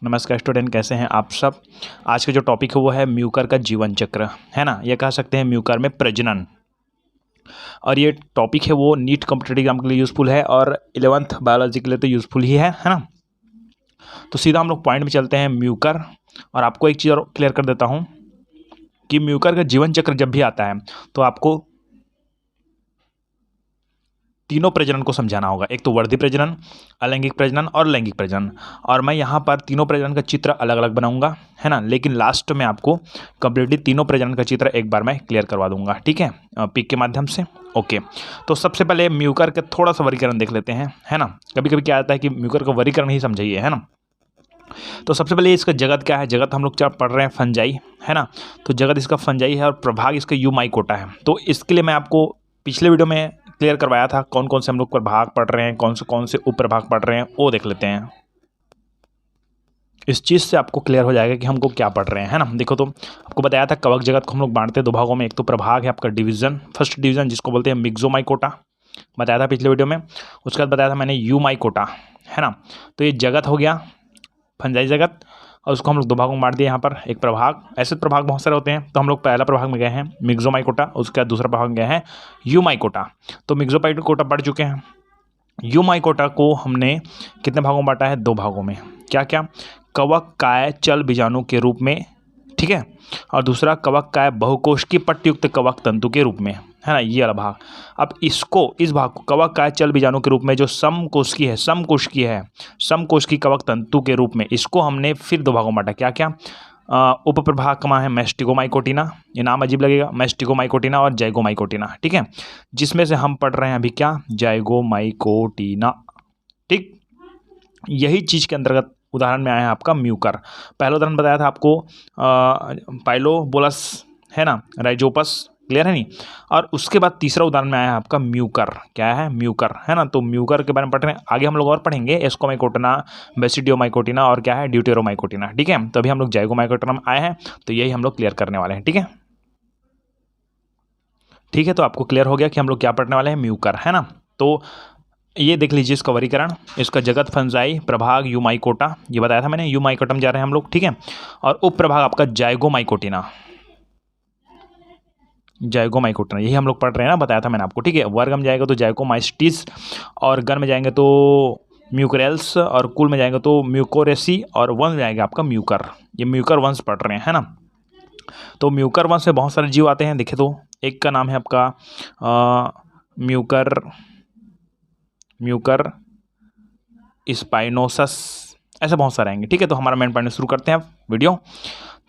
नमस्कार स्टूडेंट, कैसे हैं आप सब। आज का जो टॉपिक है वो है म्यूकर का जीवन चक्र, है ना। ये कह सकते हैं म्यूकर में प्रजनन। और ये टॉपिक है वो नीट कॉम्पिटिटिव एग्जाम के लिए यूज़फुल है और 11th बायोलॉजी के लिए तो यूज़फुल ही है ना। तो सीधा हम लोग पॉइंट में चलते हैं, म्यूकर। और आपको एक चीज़ और क्लियर कर देता हूँ कि म्यूकर का जीवन चक्र जब भी आता है तो आपको तीनों प्रजनन को समझाना होगा। एक तो वर्धी प्रजनन, अलैंगिक प्रजनन और लैंगिक प्रजनन। और मैं यहाँ पर तीनों प्रजनन का चित्र अलग अलग बनाऊंगा, है ना। लेकिन लास्ट में आपको कंप्लीटली तीनों प्रजनन का चित्र एक बार मैं क्लियर करवा दूंगा, ठीक है, पिक के माध्यम से। ओके, तो सबसे पहले म्यूकर का थोड़ा सा वर्गीकरण देख लेते हैं, है ना। कभी कभी क्या आता है कि म्यूकर का वर्गीकरण ही समझाइए, है ना। तो सबसे पहले इसका जगत क्या है। जगत हम लोग क्या पढ़ रहे हैं, फंजाई, है ना। तो जगत इसका फंजाई है और प्रभाग इसका यूमाइकोटा है। तो इसके लिए मैं आपको पिछले वीडियो में क्लियर करवाया था कौन कौन से हम लोग प्रभाग पढ़ रहे हैं, कौन से उप प्रभाग पढ़ रहे हैं, वो देख लेते हैं। इस चीज़ से आपको क्लियर हो जाएगा कि हमको क्या पढ़ रहे हैं, है ना। देखो, तो आपको बताया था कवक जगत को हम लोग बांटते हैं दो भागों में। एक तो प्रभाग है आपका डिवीजन, फर्स्ट डिवीजन, जिसको बोलते हैं मिक्सोमाइकोटा, बताया था पिछले वीडियो में। उसके बाद बताया था मैंने यूमाइकोटा, है ना। तो ये जगत हो गया, फंजाई जगत, और उसको हम लोग दो भागों में बांट दिए यहाँ पर। एक प्रभाग, ऐसे प्रभाग बहुत सारे होते हैं। तो हम लोग पहला प्रभाग में गए हैं मिक्सोमाइकोटा, उसके बाद दूसरा प्रभाग में गए हैं यूमाइकोटा। तो मिक्सोमाइकोटा पढ़ चुके हैं। यूमाइकोटा को हमने कितने भागों में बांटा है, दो भागों में। क्या क्या, कवक काय चल बीजाणु के रूप में, ठीक है, और दूसरा कवक काय बहुकोशिकीय पट्टयुक्त कवक तंतु के रूप में, है ना, ये वाला भाग। अब इस भाग को कवक काय चल बीजाणु के रूप में जो समकोशिकीय है, समकोशिकीय कवक तंतु के रूप में, इसको हमने फिर दो भागों में बांटा। क्या क्या, उप प्रभाग कमा है मैस्टिगोमाइकोटिना, ये नाम अजीब लगेगा, मैस्टिगोमाइकोटिना और जाइगोमाइकोटिना, ठीक है, जिसमें से हम पढ़ रहे हैं अभी क्या, जाइगोमाइकोटिना, ठीक। यही चीज़ के अंतर्गत उदाहरण में आया है आपका म्यूकर। पहला उदाहरण बताया था आपको पाइलोबोलस, है ना, राइजोपस, क्लियर है नहीं। और उसके बाद तीसरा उदाहरण में आया है आपका म्यूकर। क्या है, म्यूकर, है ना। तो म्यूकर के बारे में पढ़ रहे हैं, आगे हम लोग और पढ़ेंगे एस्कोमाइकोटिना, बेसिडियोमाइकोटिना और क्या है, ड्यूटेरोमाइकोटिना, ठीक है। तो अभी हम लोग जाइगोमाइकोटिना में आए हैं, तो यही हम लोग क्लियर करने वाले हैं, ठीक है। ठीक है, तो आपको क्लियर हो गया कि हम लोग क्या पढ़ने वाले हैं, म्यूकर, है ना। तो ये देख लीजिए इसका वर्गीकरण, इसका जगत फंजाई, प्रभाग यूमाइकोटा, ये बताया था मैंने, यूमाइकोटम जा रहे हैं हम लोग, ठीक है। और उप प्रभाग आपका जाइगोमाइकोटिना, यही हम लोग पढ़ रहे हैं ना, बताया था मैंने आपको, ठीक है। वर्ग में जाएगा तो जाइगोमाइस्टिस, और गण में जाएंगे तो म्यूकरेल्स, और कुल में जाएंगे तो म्यूकोरेसी, और वंश में जाएगा आपका म्यूकर। ये म्यूकर वंश पढ़ रहे हैं, है ना। तो म्यूकर वंश से बहुत सारे जीव आते हैं। देखे तो एक का नाम है आपका म्यूकर स्पाइनोसस, ऐसे बहुत सारे आएंगे, ठीक है। तो हमारा मेन पॉइंट शुरू करते हैं वीडियो।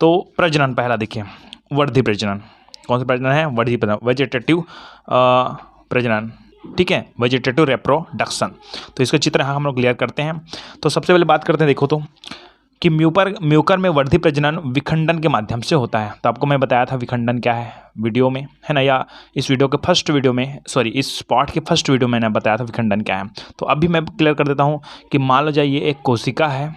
तो प्रजनन पहला देखिए, वर्धी प्रजनन। कौन सा प्रजनन है, वर्धी प्रजनन, वेजिटेटिव प्रजनन, ठीक है, वेजिटेटिव रिप्रोडक्शन। तो इसका चित्र यहाँ हम लोग क्लियर करते हैं। तो सबसे पहले बात करते हैं, देखो तो कि म्यूकर में वर्धी प्रजनन विखंडन के माध्यम से होता है। तो आपको मैं बताया था विखंडन क्या है वीडियो में, है ना, या इस वीडियो के फर्स्ट वीडियो में, सॉरी, इस पार्ट के फर्स्ट वीडियो में मैंने बताया था विखंडन क्या है। तो अभी मैं क्लियर कर देता हूँ कि मान लो जाए ये एक कोशिका है।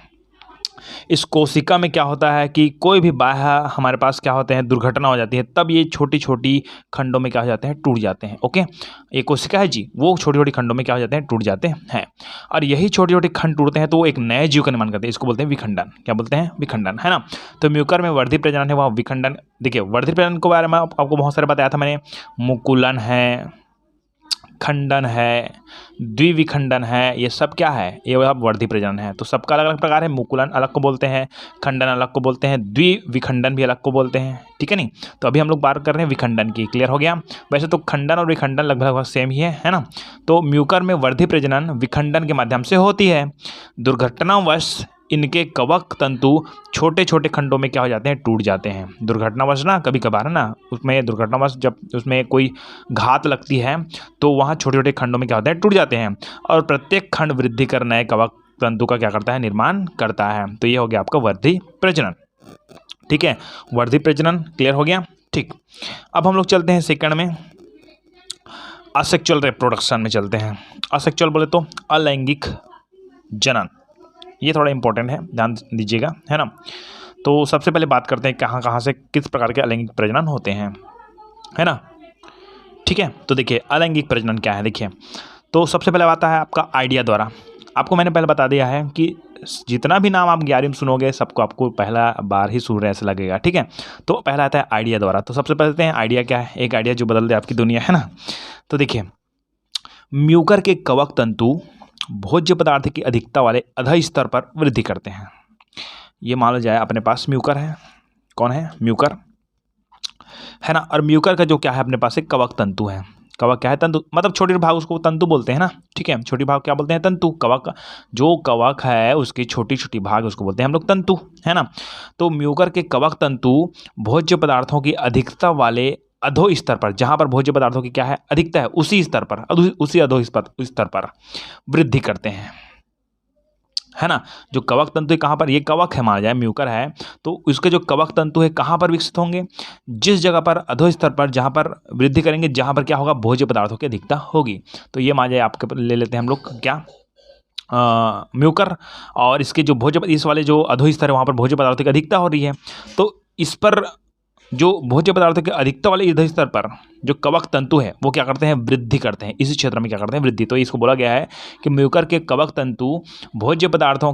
इस कोशिका में क्या होता है कि कोई भी बाह्य हमारे पास क्या होते हैं, दुर्घटना हो जाती है, तब ये छोटी छोटी खंडों में क्या हो जाते हैं, टूट जाते हैं। ओके, ये कोशिका है जी, वो छोटी छोटी खंडों में क्या हो जाते हैं, टूट जाते हैं। और यही छोटे छोटे खंड टूटते हैं तो वो एक नए जीव का निर्माण करते हैं। इसको बोलते हैं विखंडन। क्या बोलते हैं, विखंडन, है ना। तो म्यूकर में वर्धी प्रजनन है, वह विखंडन। देखिए, वर्धी प्रजनन के बारे में आपको बहुत सारे बताया था मैंने, मुकुलन है, खंडन है, द्विविखंडन है, ये सब क्या है, ये आप वर्धी प्रजनन है। तो सबका अलग अलग प्रकार है। मुकुलन अलग को बोलते हैं, खंडन अलग को बोलते हैं, द्विविखंडन भी अलग को बोलते हैं, ठीक है नहीं। तो अभी हम लोग बात कर रहे हैं विखंडन की, क्लियर हो गया। वैसे तो खंडन और विखंडन लगभग सेम ही है ना। तो म्यूकर में वर्धी प्रजनन विखंडन के माध्यम से होती है। दुर्घटनावश इनके कवक तंतु छोटे छोटे खंडों में क्या हो जाते हैं, टूट जाते हैं। दुर्घटनावश ना, कभी कभार ना, उसमें दुर्घटनावश जब उसमें कोई घात लगती है तो वहाँ छोटे छोटे खंडों में क्या होते हैं, टूट जाते हैं। और प्रत्येक खंड वृद्धि कर नए कवक तंतु का क्या करता है, निर्माण करता है। तो ये हो गया आपका वर्धी प्रजनन, ठीक है। वर्धी प्रजनन क्लियर हो गया, ठीक। अब हम लोग चलते हैं सेकंड में, असेक्सुअल रिप्रोडक्शन में चलते हैं। असेक्सुअल बोले तो अलैंगिक जनन, ये थोड़ा इंपॉर्टेंट है, ध्यान दीजिएगा, है ना। तो सबसे पहले बात करते हैं कहाँ कहाँ से किस प्रकार के अलैंगिक प्रजनन होते हैं, है ना, ठीक है। तो देखिए अलैंगिक प्रजनन क्या है, देखिए। तो सबसे पहले आता है आपका आइडिया द्वारा। आपको मैंने पहले बता दिया है कि जितना भी नाम आप 11वीं में सुनोगे सबको आपको पहला बार ही सुन रहे ऐसा लगेगा, ठीक है। तो पहला आता है आइडिया द्वारा। तो सबसे पहले हैं आइडिया क्या है, एक आइडिया जो बदल दे आपकी दुनिया, है ना। तो देखिए, म्यूकर के कवक तंतु भोज्य पदार्थ की अधिकता वाले अधः स्तर पर वृद्धि करते हैं। ये मान लो जाए अपने पास म्यूकर है, कौन है, म्यूकर, है ना। और म्यूकर का जो क्या है अपने पास एक कवक तंतु है। कवक क्या है, तंतु, मतलब छोटे भाग उसको तंतु बोलते हैं ना, ठीक है। छोटी भाग क्या बोलते हैं, तंतु। कवक, जो कवक है उसकी छोटी छोटी भाग उसको बोलते हैं हम लोग तंतु, है ना। तो म्यूकर के कवक तंतु भोज्य पदार्थों की अधिकता वाले अधो स्तर पर, जहां पर भोज्य पदार्थों की क्या है अधिकता है, उसी स्तर पर, उसी अधो स्तर पर वृद्धि करते हैं, है ना। जो कवक तंतु है कहाँ पर, ये कवक है माना जाए, म्यूकर है, तो उसके जो कवक तंतु है कहाँ पर विकसित होंगे, जिस जगह पर अधो स्तर पर, जहाँ पर वृद्धि करेंगे, जहाँ पर क्या होगा, भोज्य पदार्थों की अधिकता होगी। तो ये मान जाए आपके ले लेते हैं हम लोग क्या, म्यूकर, और इसके जो भोज्य, इस वाले जो अधो स्तर है वहाँ पर भोज्य पदार्थों की अधिकता हो रही है। तो इस पर जो भोज्य पदार्थों के अधिकता वाले इधर स्तर पर जो कवक तंतु है वो क्या करते हैं, वृद्धि करते हैं, इसी क्षेत्र में क्या करते हैं, वृद्धि। तो इसको बोला गया है कि म्यूकर के कवक तंतु भोज्य पदार्थों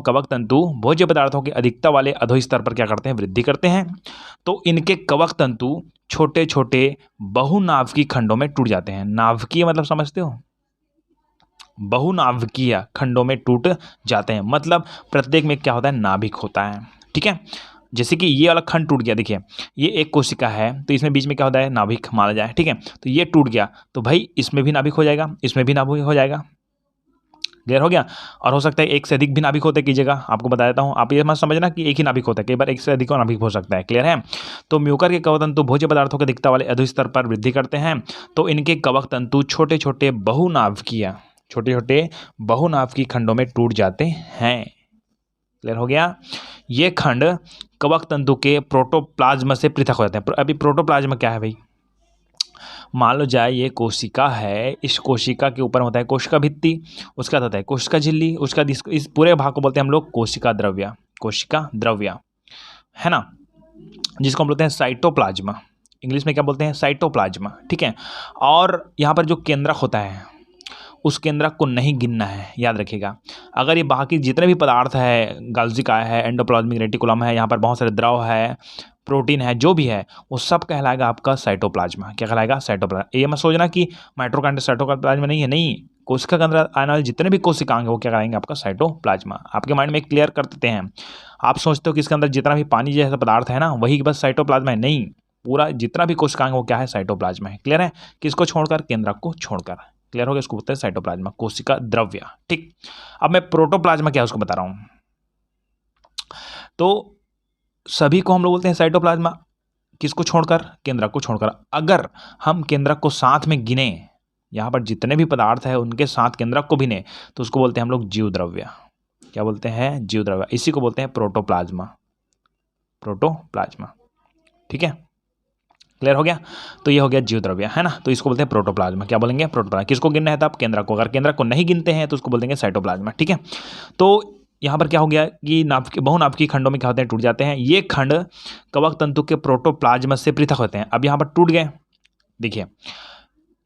के अधिकता वाले अधो स्तर पर क्या करते हैं, वृद्धि करते हैं। तो इनके कवक तंतु छोटे छोटे बहुनाभिकीय खंडों में टूट जाते हैं। नाभिकीय मतलब समझते हो, बहुनाभिकीय खंडों में टूट जाते हैं, मतलब प्रत्येक में क्या होता है, नाभिक होता है, ठीक है। जैसे कि ये वाला खंड टूट गया, देखिए ये एक कोशिका है, तो इसमें बीच में क्या होता है, नाभिक माना जाए, ठीक है। तो ये टूट गया तो भाई इसमें भी नाभिक हो जाएगा, इसमें भी नाभिक हो जाएगा, क्लियर हो गया। और हो सकता है एक से अधिक भी नाभिक होते की जगह, आपको बता देता हूँ, आप ये मत समझना कि एक ही नाभिक होता है, कई बार एक से अधिक नाभिक हो सकता है, क्लियर है। तो म्यूकर के कवक तंतु भोज्य पदार्थों की अधिकता वाले अधो स्तर पर वृद्धि करते हैं। तो इनके कवक तंतु छोटे छोटे बहुनाभिकीय खंडों में टूट जाते हैं, क्लियर हो गया। ये खंड कवक तंतु के प्रोटोप्लाज्म से पृथक हो जाते हैं। अभी प्रोटोप्लाज्म क्या है भाई, मान लो जाए ये कोशिका है, इस कोशिका के ऊपर होता है कोशिका भित्ति, उसका होता है कोशिका झिल्ली, उसका इस पूरे भाग को बोलते हैं हम लोग कोशिका द्रव्य, है ना, जिसको हम बोलते हैं साइटोप्लाज्मा। इंग्लिश में क्या बोलते हैं, साइटोप्लाज्मा, ठीक है। और यहाँ पर जो केंद्रक होता है उस केंद्रक को नहीं गिनना है, याद रखिएगा। अगर ये बाकी जितने भी पदार्थ है, गाल्जी काय है, एंडोप्लाज्मिक रेटिकुलम है, यहाँ पर बहुत सारे द्रव है, प्रोटीन है, जो भी है वो सब कहलाएगा आपका साइटोप्लाज्मा। क्या कहलाएगा, साइटोप्लाज्मा। ये मत सोचना कि माइटोकॉन्ड्रिया साइटोप्लाज्मा नहीं है, नहीं, कोशिका के अंदर आने वाले जितने भी कोशिकांग है वो क्या कराएंगे, आपका साइटोप्लाज्मा। आपके माइंड में क्लियर कर देते हैं। आप सोचते हो कि इसके अंदर जितना भी पानी जैसा पदार्थ है ना वही बस साइटोप्लाज्मा है, नहीं, पूरा जितना भी कोशिकांग वो क्या है, साइटोप्लाज्मा है, क्लियर है। किसको छोड़कर, केंद्रक को छोड़कर, क्लियर हो गया। इसको बोलते हैं साइटोप्लाज्मा, कोशिका द्रव्य, ठीक। अब मैं प्रोटोप्लाज्मा क्या है उसको बता रहा हूं। तो सभी को हम लोग बोलते हैं साइटोप्लाज्मा, किसको छोड़कर, केंद्रक को छोड़कर। अगर हम केंद्रक को साथ में गिने, यहां पर जितने भी पदार्थ है उनके साथ केंद्रक को भी गिने तो उसको बोलते हैं हम लोग जीव द्रव्य। क्या बोलते हैं, जीव द्रव्य। इसी को बोलते हैं प्रोटोप्लाज्मा, ठीक है, क्लियर हो गया। तो ये हो गया जीव द्रव्य, है ना। तो इसको बोलते हैं प्रोटोप्लाज्मा। क्या बोलेंगे, प्रोटोप्लाज्मा। किसको गिनना है, तब केंद्रक को। अगर केंद्रक को नहीं गिनते हैं तो उसको बोल देंगे साइटोप्लाज्मा, ठीक है। तो यहाँ पर क्या हो गया कि बहुनाभिकीय खंडों में क्या होते हैं, टूट जाते हैं। ये खंड कवक तंतु के प्रोटोप्लाज्म से पृथक होते हैं। अब यहाँ पर टूट गए, देखिए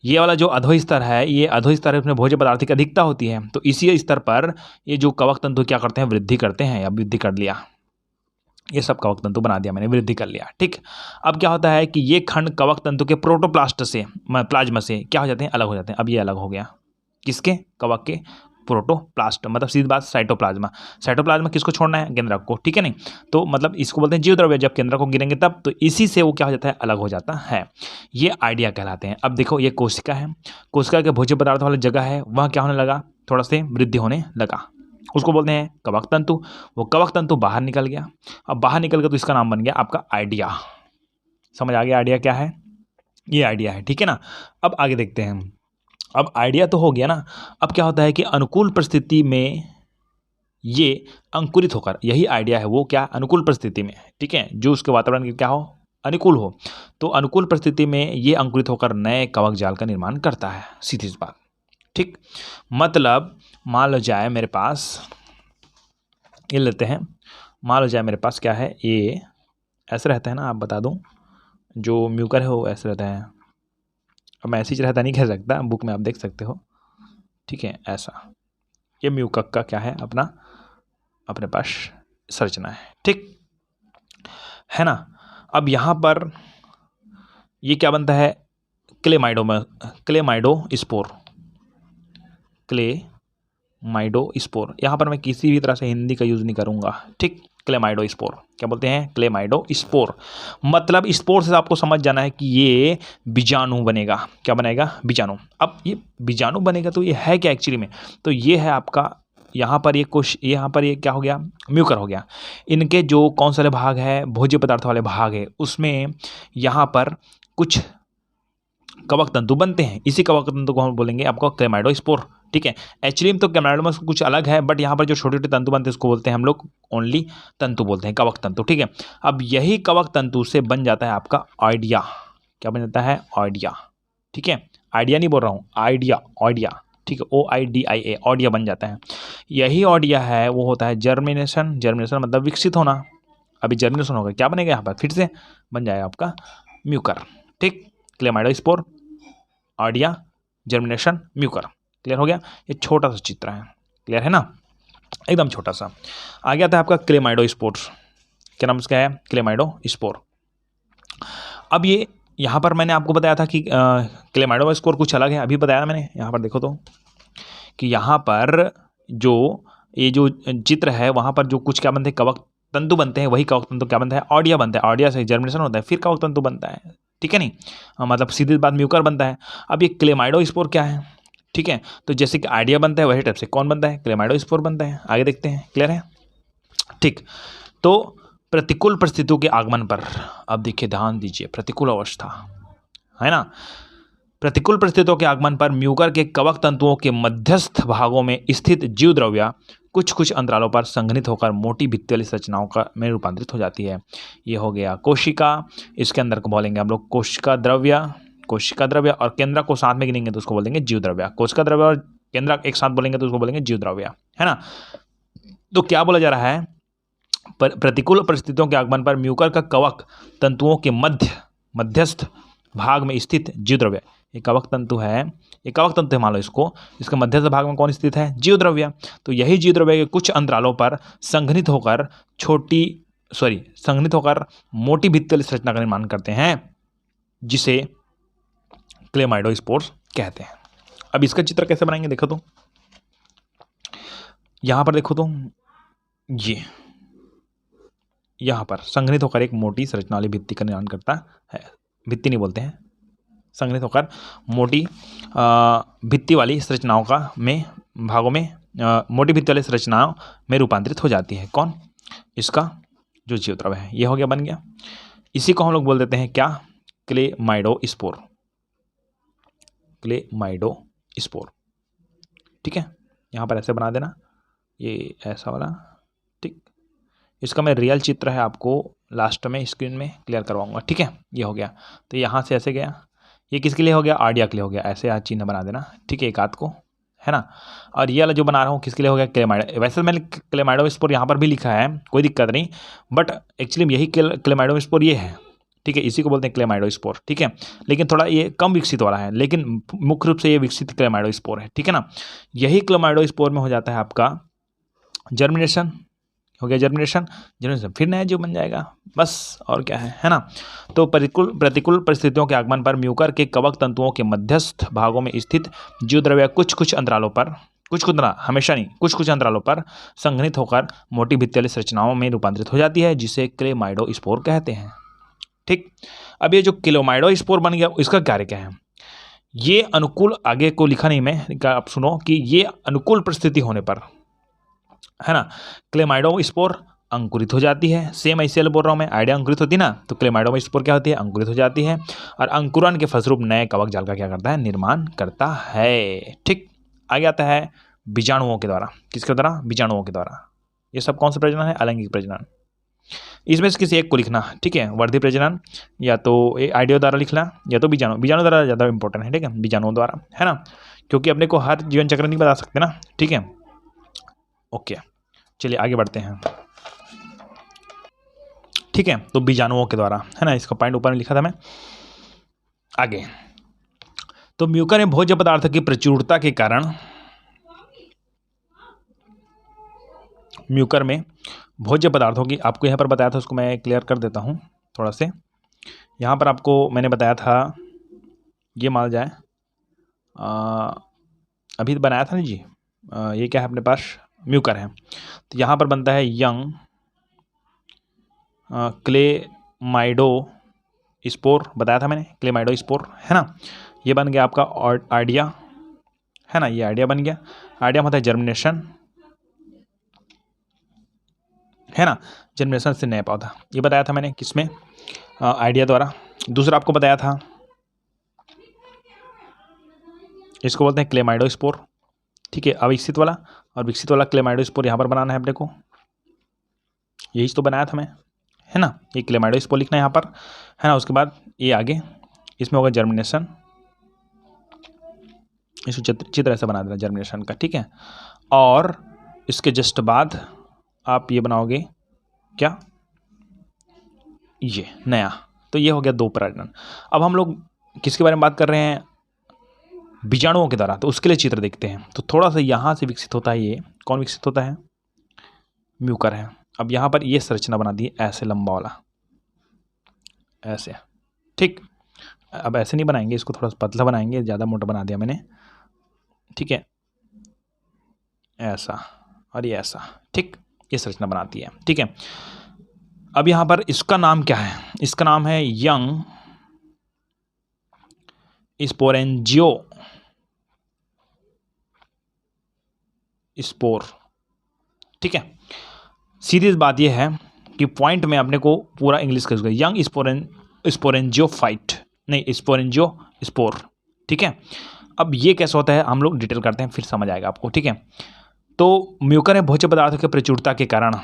ये वाला जो अधो स्तर है, ये अधो स्तर है, उसमें भोज्य पदार्थ की अधिकता होती है। तो इसी स्तर पर ये जो कवक तंतु क्या करते हैं, वृद्धि करते हैं, या वृद्धि कर लिया, ये सब कवक तंतु बना दिया मैंने, वृद्धि कर लिया, ठीक। अब क्या होता है कि ये खंड कवक तंतु के प्लाज्मा से क्या हो जाते हैं, अलग हो जाते हैं। अब ये अलग हो गया, किसके, कवक के प्रोटोप्लास्ट, मतलब सीधी बात साइटोप्लाज्मा किसको छोड़ना है, केंद्रक को, ठीक है। नहीं तो मतलब इसको बोलते हैं जीव द्रव्य। जब केंद्रक को गिनेंगे तब, तो इसी से वो क्या हो जाता है, अलग हो जाता है। ये आइडिया कहलाते हैं। अब देखो ये कोशिका है, कोशिका के भोज्य पदार्थ वाली जगह है, वहाँ क्या होने लगा, थोड़ा से वृद्धि होने लगा, उसको बोलते हैं कवक तंतु। वो कवक तंतु बाहर निकल गया। अब बाहर निकल गया तो इसका नाम बन गया आपका आइडिया। समझ आ गया आइडिया क्या है, ये आइडिया है, ठीक है ना। अब आगे देखते हैं। अब आइडिया तो हो गया ना। अब क्या होता है कि अनुकूल परिस्थिति में ये अंकुरित होकर, यही आइडिया है वो क्या, अनुकूल परिस्थिति में, ठीक है, जो उसके वातावरण की क्या हो, अनुकूल हो, तो अनुकूल परिस्थिति में ये अंकुरित होकर नए कवक जाल का निर्माण करता है, सीधी सी बात, ठीक। मतलब मान लो जाए मेरे पास, ये लेते हैं, मान लो जाए मेरे पास क्या है, ये ऐसे रहता है ना, आप बता दूं, जो म्यूकर है वो ऐसे रहता है। अब मैं ऐसे ही रहता नहीं कह सकता, बुक में आप देख सकते हो, ठीक है, ऐसा, ये म्यूकक का क्या है अपना अपने पास संरचना है, ठीक है ना। अब यहाँ पर ये क्या बनता है, क्लेमाइडोस्पोर, क्लेमाइडोस्पोर। यहाँ पर मैं किसी भी तरह से हिंदी का यूज़ नहीं करूँगा, ठीक। क्लेमाइडोस्पोर क्या बोलते हैं, क्लेमाइडोस्पोर। मतलब स्पोर से आपको समझ जाना है कि ये बीजाणु बनेगा। क्या बनेगा, बीजाणु। अब ये बीजाणु बनेगा तो ये है क्या एक्चुअली में, तो ये है आपका यहाँ पर ये क्या हो गया, म्यूकर हो गया। इनके जो कौन से वाले भाग है, भोज्य पदार्थ वाले भाग है, उसमें यहाँ पर कुछ कवक तंतु बनते हैं। इसी कवक तंतु को हम बोलेंगे आपको क्लेमाइडोस्पोर, ठीक है। एक्चुअली में तो क्लेमाइडो कुछ अलग है, बट यहाँ पर जो छोटे छोटे तंतु बनते हैं उसको बोलते हैं हम लोग ओनली तंतु बोलते हैं, कवक तंतु, ठीक है। अब यही कवक तंतु से बन जाता है आपका आइडिया। क्या बन जाता है, आइडिया, ठीक है। आइडिया नहीं बोल रहा हूँ, आइडिया, ठीक है, OIDIA, ऑडिया बन जाता है। यही ऑडिया है वो होता है जर्मिनेशन मतलब विकसित होना। अभी जर्मिनेशन होगा, क्या बनेगा यहाँ पर, फिर से बन जाएगा आपका म्यूकर, ठीक। क्लेमाइडोस्पोर, ऑडिया, जर्मिनेशन, म्यूकर। क्लियर हो गया। ये छोटा सा चित्र है, क्लियर है ना, एकदम छोटा सा। आगे आता है आपका क्लेमाइडोस्पोर्स। क्या नाम इसका है, क्लेमाइडोस्पोर। अब ये यहाँ पर मैंने आपको बताया था कि क्लेमाइडोस्पोर कुछ अलग है, अभी बताया मैंने। यहाँ पर देखो तो कि यहाँ पर ये जो चित्र है, वहाँ पर जो कुछ क्या बनते हैं, कवक तंतु बनते हैं। वही कवक तंतु क्या बनता है, ऑडिया बनता है। ऑडिया से जर्मिनेशन होता है, फिर कवक तंतु बनता है, ठीक है नहीं, मतलब सीधी बात म्यूकर बनता है। अब ये क्लेमाइडोस्पोर क्या है, ठीक है। तो जैसे कि आइडिया बनता है वही टाइप से कौन बनता है, क्लेमाइडोस्पोर बनता है। आगे देखते हैं, क्लियर है, ठीक। तो प्रतिकूल परिस्थितियों के आगमन पर, अब देखिए ध्यान दीजिए, प्रतिकूल अवस्था है ना। प्रतिकूल परिस्थितियों के आगमन पर म्यूकर के कवक तंतुओं के मध्यस्थ भागों में स्थित जीव द्रव्य कुछ अंतरालों पर संघनित होकर मोटी भित्ति वाली संरचनाओं का में रूपांतरित हो जाती है। ये हो गया कोशिका, इसके अंदर को बोलेंगे हम लोग कोशिका द्रव्य, और केंद्र को साथ में गिनेंगे तो उसको बोलेंगे जीव द्रव्य। कोशिका द्रव्य और केंद्र एक साथ बोलेंगे तो उसको बोलेंगे जीव द्रव्य, है ना। तो क्या बोला जा रहा है, प्रतिकूल परिस्थितियों के आगमन पर म्यूकर का कवक तंतुओं के मध्यस्थ भाग में स्थित जीव द्रव्य, ये कवक तंतु है, मान लो इसको, इसके मध्यस्थ भाग में कौन स्थित है, जीव द्रव्य। तो यही जीव द्रव्य के कुछ अंतरालों पर संघनित होकर मोटी भित्ति वाली संरचना का निर्माण करते हैं, जिसे क्लेमाइडोस्पोर्स कहते हैं। अब इसका चित्र कैसे बनाएंगे, देखो तो यहां पर देखो तो ये यहाँ पर संघनित होकर एक मोटी संरचना वाली भित्ति का निर्माण करता है। भित्ति नहीं बोलते हैं, संघनित होकर मोटी भित्ति वाली संरचनाओं मोटी भित्ति वाली संरचनाओं में रूपांतरित हो जाती है। कौन, इसका जो जीव द्रव्य है। ये हो गया, बन गया। इसी को हम लोग बोल देते हैं क्या, क्लेमाइडोस्पोर, ठीक है। यहाँ पर ऐसे बना देना, ये ऐसा वाला, ठीक। इसका मैं रियल चित्र है आपको लास्ट में स्क्रीन में क्लियर करवाऊंगा, ठीक है। ये हो गया, तो यहाँ से ऐसे गया, ये किसके लिए हो गया, आइडिया के लिए हो गया, ऐसे आज चिन्ह बना देना, ठीक है, एक हाथ को, है ना। और ये वाला जो बना रहा हूँ किसके लिए हो गया, क्लेमाइडो। वैसे मैंने क्लेमाइडोस्पोर यहाँ पर भी लिखा है, कोई दिक्कत नहीं, बट एक्चुअली यही क्लेमाइडोस्पोर ये है, ठीक है। इसी को बोलते हैं क्लेमाइडोस्पोर, ठीक है। लेकिन थोड़ा ये कम विकसित वाला है, लेकिन मुख्य रूप से ये विकसित क्लेमाइडोस्पोर है, ठीक है ना। यही क्लेमाइडोस्पोर में हो जाता है आपका जर्मिनेशन, हो गया जर्मिनेशन, फिर नया जीव बन जाएगा, बस, और क्या है ना। तो प्रतिकूल परिस्थितियों के आगमन पर म्यूकर के कवक तंतुओं के मध्यस्थ भागों में स्थित जीव द्रव्य कुछ अंतरालों पर, हमेशा नहीं, कुछ अंतरालों पर संघनित होकर मोटी भित्ति वाली संरचनाओं में रूपांतरित हो जाती है, जिसे क्लेमाइडोस्पोर कहते हैं, ठीक। अब ये जो क्लेमाइडोस्पोर बन गया, इसका कार्य क्या है, ये अनुकूल, आगे को लिखा नहीं मैं, आप सुनो कि ये अनुकूल परिस्थिति होने पर, है ना, क्लेमाइडोस्पोर अंकुरित हो जाती है। सेम ऐसे बोल रहा हूँ मैं, आइडिया अंकुरित होती है ना, तो क्लेमाइडोस्पोर क्या होती है, अंकुरित हो जाती है, और अंकुरन के फलस्वरूप नए कवक जाल का क्या करता है, निर्माण करता है, ठीक। आगे आता है बीजाणुओं के द्वारा, किसके द्वारा, बीजाणुओं के द्वारा। ये सब कौन सा प्रजनन है, अलैंगिक प्रजनन। इसमें से किसी एक को लिखना, ठीक है, वर्धी प्रजनन, या तो आइडिया द्वारा लिखना, या तो बीजाणु द्वारा ज़्यादा इंपॉर्टेंट है, ठीक है, बीजाणुओं द्वारा, है ना, क्योंकि अपने को हर जीवन चक्र नहीं बता सकते ना, ठीक है। ओके, चलिए आगे बढ़ते हैं, ठीक है। तो बीजाणुओं के द्वारा, है ना, इसका पॉइंट ऊपर में लिखा था मैं। आगे, तो म्यूकर में भोज्य पदार्थ की प्रचुरता के कारण म्यूकर में भोज्य पदार्थों की, आपको यहाँ पर बताया था, उसको मैं क्लियर कर देता हूँ थोड़ा से। यहाँ पर आपको मैंने बताया था, ये मान जाए अभी बनाया था ना जी, ये क्या है अपने पास, म्यूकर है। तो यहाँ पर बनता है यंग क्लेमाइडो स्पोर, बताया था मैंने, क्लेमाइडो स्पोर है ना। ये बन गया आपका आइडिया, है ना, ये आइडिया बन गया। आइडिया मतलब जर्मिनेशन, है ना, जर्मिनेशन से नया पौधा, ये बताया था मैंने किसमें, आइडिया द्वारा। दूसरा आपको बताया था, इसको बोलते हैं क्लेमाइडो स्पोर, ठीक है, अविकसित वाला। और विकसित वाला क्लेमाइडो स्पोर यहाँ पर बनाना है अपने को, यही तो बनाया था मैं, है ना। ये क्लेमाइडो स्पोर लिखना है यहाँ पर, है ना। उसके बाद ये आगे इसमें होगा जर्मिनेशन, इसको चित्र ऐसा बना देना जर्मिनेशन का, ठीक है। और इसके जस्ट बाद आप ये बनाओगे क्या, ये नया। तो ये हो गया 2 प्रजनन। अब हम लोग किसके बारे में बात कर रहे हैं, बीजाणुओं के द्वारा, तो उसके लिए चित्र देखते हैं। तो थोड़ा सा यहाँ से विकसित होता है, ये कौन विकसित होता है, म्यूकर है। अब यहाँ पर ये संरचना बना दी ऐसे लंबा वाला, ऐसे, ठीक। अब ऐसे नहीं बनाएंगे, इसको थोड़ा सा पतला बनाएंगे, ज़्यादा मोटा बना दिया मैंने, ठीक है, ऐसा और ये ऐसा, ठीक, ये संरचना बनाती है, ठीक है। अब यहाँ पर इसका नाम क्या है, इसका नाम है यंग स्पोरेंजियो स्पोर, ठीक है। सीधी बात यह है कि पॉइंट में अपने को पूरा इंग्लिश का यूज, यंग स्पोरेंजियोफाइट, नहीं स्पोरेंजियो स्पोर, ठीक है। अब ये कैसे होता है हम लोग डिटेल करते हैं, फिर समझ आएगा आपको, ठीक है। तो म्यूकर है भोज्य पदार्थों के प्रचुरता के कारण,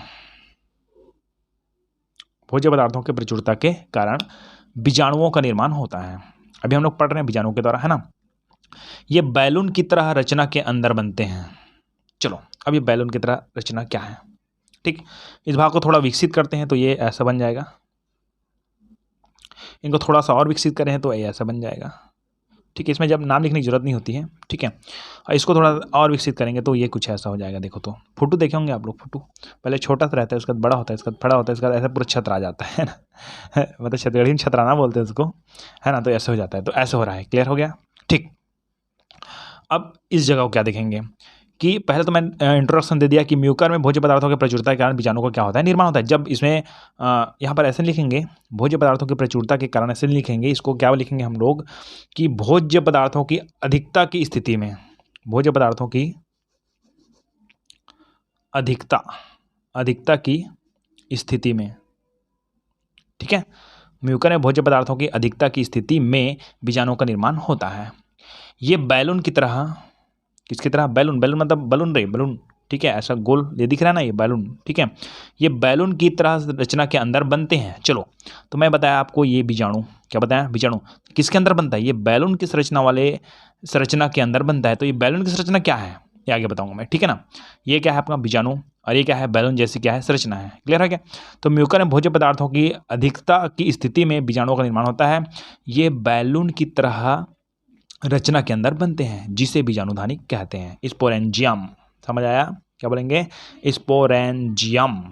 भोज्य पदार्थों के प्रचुरता के कारण बीजाणुओं का निर्माण होता है। अभी हम लोग पढ़ रहे हैं बीजाणुओं के द्वारा, है ना। ये बैलून की तरह रचना के अंदर बनते हैं। चलो अब ये बैलून की तरह रचना क्या है, ठीक। इस भाग को थोड़ा विकसित करते हैं तो ये ऐसा बन जाएगा, इनको थोड़ा सा और विकसित करें तो ये ऐसा बन जाएगा, ठीक है। इसमें जब नाम लिखने की जरूरत नहीं होती है, ठीक है। और इसको थोड़ा और विकसित करेंगे तो ये कुछ ऐसा हो जाएगा। देखो तो फोटो देखे होंगे आप लोग, फोटो पहले छोटा सा रहता है, उसके बाद बड़ा होता है, उसके बाद बड़ा होता है, उसके बाद ऐसा पूरा छत्र आ जाता है ना मतलब छत्तीसगढ़ी में छतराना बोलते हैं उसको, है ना। तो ऐसे हो जाता है, तो ऐसे हो रहा है, क्लियर हो गया, ठीक। अब इस जगह को क्या देखेंगे कि पहले तो मैं इंट्रोडक्शन दे दिया कि म्यूकर में भोज्य पदार्थों के प्रचुरता के कारण बीजाणु को क्या होता है, निर्माण होता है। जब इसमें यहाँ पर ऐसे लिखेंगे, भोज्य पदार्थों की प्रचुरता के कारण ऐसे लिखेंगे, इसको क्या लिखेंगे हम लोग कि भोज्य पदार्थों की अधिकता की स्थिति में, भोज्य पदार्थों की अधिकता की स्थिति में, ठीक है। म्यूकर में भोज्य पदार्थों की अधिकता की स्थिति में बीजाणुओं का निर्माण होता है। ये बैलून की तरह, किसकी तरह, बैलून, बैलून मतलब बलून रे, बलून, ठीक है, ऐसा गोल ये दिख रहा है ना, ये बैलून, ठीक है। ये बैलून की तरह रचना के अंदर बनते हैं। चलो तो मैं बताया आपको ये बीजाणु, क्या बताया, बीजाणु किसके अंदर बनता है, ये बैलून की संरचना वाले संरचना के अंदर बनता है। तो ये बैलून की संरचना क्या है ये आगे बताऊंगा मैं, ठीक है ना। ये क्या है अपना बीजाणु और ये क्या है, बैलून जैसी क्या है संरचना है, क्लियर है क्या। तो म्यूकर में भोज्य पदार्थों की अधिकता की स्थिति में बीजाणुओं का निर्माण होता है। ये बैलून की तरह रचना के अंदर बनते हैं, जिसे बीजाणुधानी कहते हैं, स्पोरेंजियम, समझ आया, क्या बोलेंगे, स्पोरेंजियम,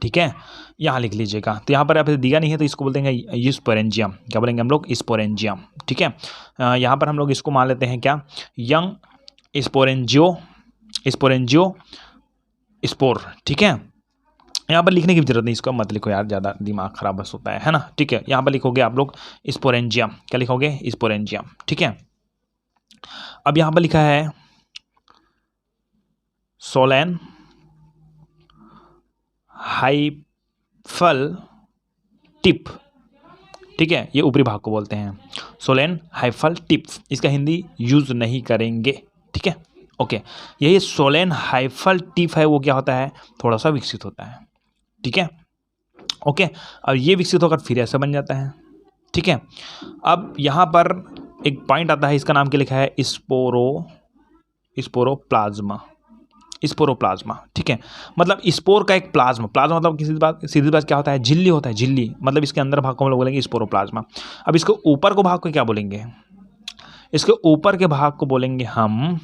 ठीक है। यहाँ लिख लीजिएगा, तो यहाँ पर आप दिया नहीं है तो इसको बोल देंगे स्पोरेंजियम, क्या बोलेंगे हम लोग, स्पोरेंजियम, ठीक है। यहाँ पर हम लोग इसको मान लेते हैं क्या, यंग स्पोरेंजियो स्पोर, ठीक है। यहाँ पर लिखने की जरूरत नहीं, इसको मत लिखो यार, ज़्यादा दिमाग खराब बस होता है ना, ठीक है। यहाँ पर लिखोगे आप लोग स्पोरेंजियम, क्या लिखोगे, स्पोरेंजियम, ठीक है। अब यहाँ पर लिखा है सोलेन हाइफल टिप, ठीक है, ये ऊपरी भाग को बोलते हैं सोलेन हाइफल टिप, इसका हिंदी यूज नहीं करेंगे, ठीक है, ओके। यही सोलेन हाइफल टिप है, वो क्या होता है, थोड़ा सा विकसित होता है, ठीक है, ओके। अब ये विकसित होकर फिर ऐसा बन जाता है, ठीक है। अब यहाँ पर एक पॉइंट आता है, इसका नाम क्या लिखा है, स्पोरोप्लाज्मा, स्पोरोप्लाज्मा, ठीक है। मतलब स्पोर का एक प्लाज्मा, प्लाज्मा मतलब सीधी बात क्या होता है, झिल्ली होता है, झिल्ली, मतलब इसके अंदर भाग को हम लोग बोलेंगे स्पोरोप्लाज्मा। अब इसके ऊपर को भाग को क्या बोलेंगे, इसके ऊपर के भाग को बोलेंगे हम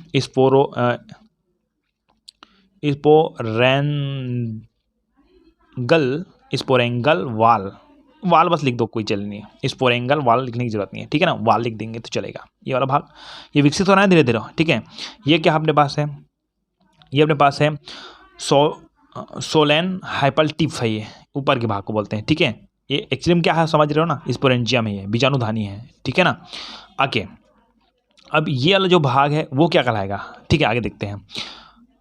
स्पोरेंगल वाल, वाल बस लिख दो, कोई चल नहीं है, स्पोरेंगल वाल लिखने की जरूरत नहीं है, ठीक है ना, वाल लिख देंगे तो चलेगा। ये वाला भाग ये विकसित हो रहा है धीरे धीरे, ठीक है। ये क्या अपने पास है, ये अपने पास है सोलेन हाइपल्टिफ है, ये ऊपर के भाग को बोलते हैं, ठीक है। ये एक्चुअली में क्या है समझ रहे हो ना, स्पोरेंजियम है, ये बीजाणुधानी है, ठीक है ना। आगे अब ये वाला जो भाग है वो क्या कहलाएगा, ठीक है, आगे देखते हैं,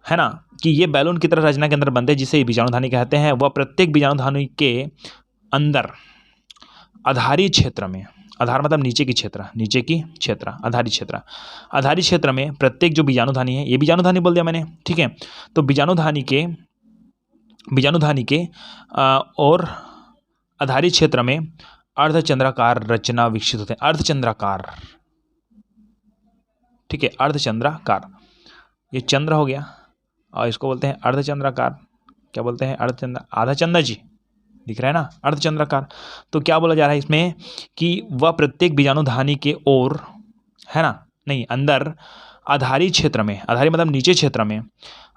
है ना, कि ये बैलून की तरह रचना के अंदर बनते हैं जिसे बीजाणुधानी कहते हैं। वह प्रत्येक बीजाणुधानी के अंदर आधारी क्षेत्र में, आधार मतलब नीचे की क्षेत्र, आधारी क्षेत्र में प्रत्येक जो बीजाणुधानी है, ये बीजाणुधानी बोल दिया मैंने, ठीक है। तो बीजाणुधानी के और आधारी क्षेत्र में अर्धचंद्राकार रचना विकसित होते हैं, अर्धचंद्राकार, ठीक है, अर्धचंद्राकार, ये चंद्र हो गया और इसको बोलते हैं अर्धचंद्राकार, क्या बोलते हैं, अर्धचंद्र, आधा चंद्र जी दिख रहा है ना, अर्धचंद्राकार। तो क्या बोला जा रहा है इसमें कि वह प्रत्येक बीजाणुधानी के ओर, है ना, नहीं, अंदर आधारी क्षेत्र में, आधारी मतलब नीचे क्षेत्र में